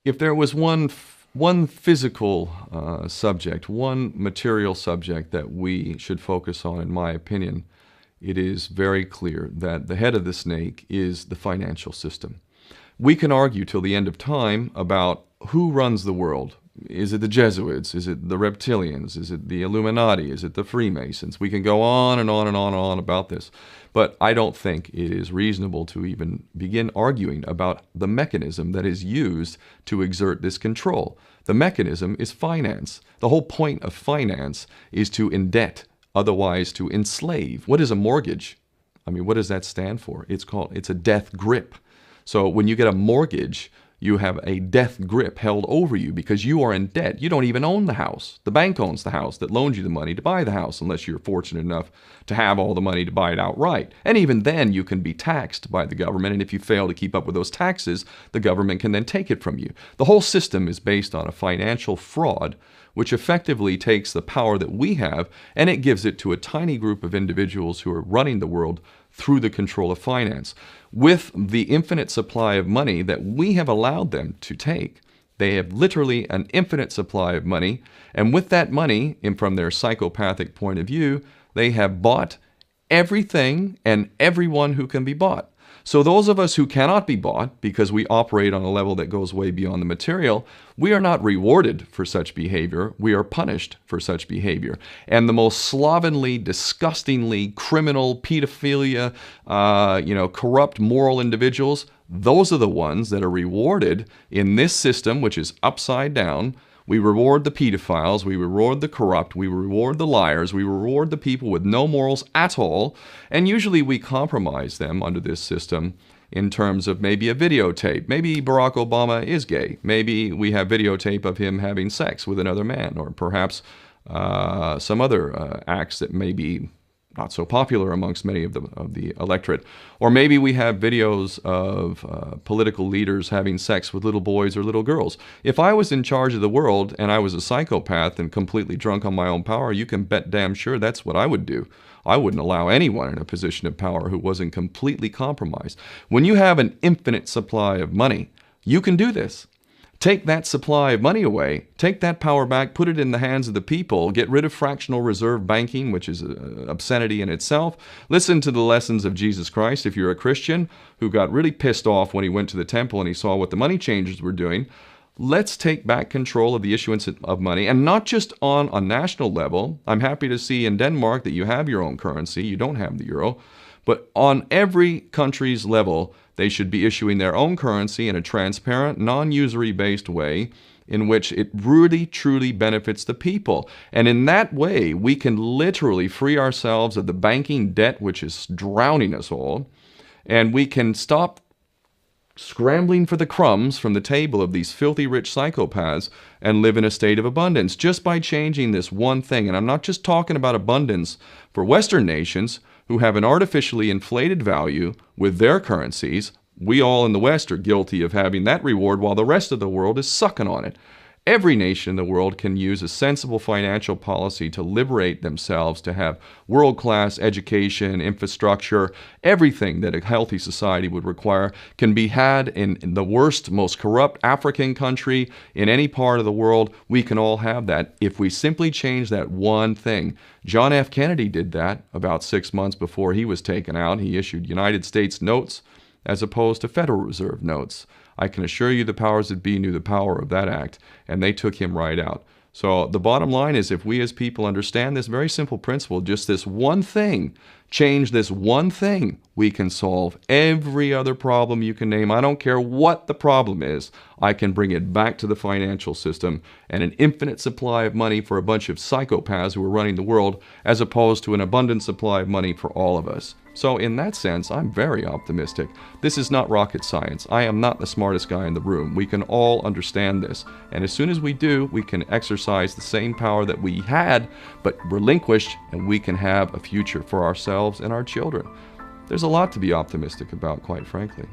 If there was one physical subject, one material subject that we should focus on, in my opinion, it is very clear that the head of the snake is the financial system. We can argue till the end of time about who runs the world. Is it the Jesuits? Is it the reptilians? Is it the Illuminati? Is it the Freemasons? We can go on and on and on and on about this. But I don't think it is reasonable to even begin arguing about the mechanism that is used to exert this control. The mechanism is finance. The whole point of finance is to indebt, otherwise to enslave. What is a mortgage? I mean, what does that stand for? It's a death grip. So when you get a mortgage, you have a death grip held over you because you are in debt. You don't even own the house. The bank owns the house that loaned you the money to buy the house, unless you're fortunate enough to have all the money to buy it outright. And even then, you can be taxed by the government, and if you fail to keep up with those taxes, the government can then take it from you. The whole system is based on a financial fraud, which effectively takes the power that we have and it gives it to a tiny group of individuals who are running the world through the control of finance. With the infinite supply of money that we have allowed them to take, they have literally an infinite supply of money, and with that money, and from their psychopathic point of view, they have bought everything and everyone who can be bought. So those of us who cannot be bought, because we operate on a level that goes way beyond the material, we are not rewarded for such behavior. We are punished for such behavior. And the most slovenly, disgustingly criminal, pedophilia, corrupt moral individuals, those are the ones that are rewarded in this system, which is upside down. We reward the pedophiles, we reward the corrupt, we reward the liars, we reward the people with no morals at all, and usually we compromise them under this system in terms of maybe a videotape. Maybe Barack Obama is gay. Maybe we have videotape of him having sex with another man, or perhaps some other acts that may be not so popular amongst many of the electorate. Or maybe we have videos of political leaders having sex with little boys or little girls. If I was in charge of the world and I was a psychopath and completely drunk on my own power, you can bet damn sure that's what I would do. I wouldn't allow anyone in a position of power who wasn't completely compromised. When you have an infinite supply of money, you can do this. Take that supply of money away, take that power back, put it in the hands of the people, get rid of fractional reserve banking, which is an obscenity in itself. Listen to the lessons of Jesus Christ if you're a Christian who got really pissed off when he went to the temple and he saw what the money changers were doing. Let's take back control of the issuance of money, and not just on a national level. I'm happy to see in Denmark that you have your own currency, you don't have the euro, but on every country's level, they should be issuing their own currency in a transparent, non-usury based way in which it really, truly benefits the people. And in that way, we can literally free ourselves of the banking debt which is drowning us all, and we can stop scrambling for the crumbs from the table of these filthy rich psychopaths and live in a state of abundance just by changing this one thing. And I'm not just talking about abundance for Western nations who have an artificially inflated value with their currencies. We all in the West are guilty of having that reward while the rest of the world is sucking on it. Every nation in the world can use a sensible financial policy to liberate themselves, to have world-class education, infrastructure. Everything that a healthy society would require can be had in the worst, most corrupt African country, in any part of the world. We can all have that if we simply change that one thing. John F. Kennedy did that about 6 months before he was taken out. He issued United States notes as opposed to Federal Reserve notes. I can assure you the powers that be knew the power of that act, and they took him right out. So the bottom line is, if we as people understand this very simple principle, just this one thing, change this one thing, we can solve every other problem you can name. I don't care what the problem is. I can bring it back to the financial system and an infinite supply of money for a bunch of psychopaths who are running the world, as opposed to an abundant supply of money for all of us. So in that sense, I'm very optimistic. This is not rocket science. I am not the smartest guy in the room. We can all understand this. And as soon as we do, we can exercise the same power that we had, but relinquished, and we can have a future for ourselves and our children. There's a lot to be optimistic about, quite frankly.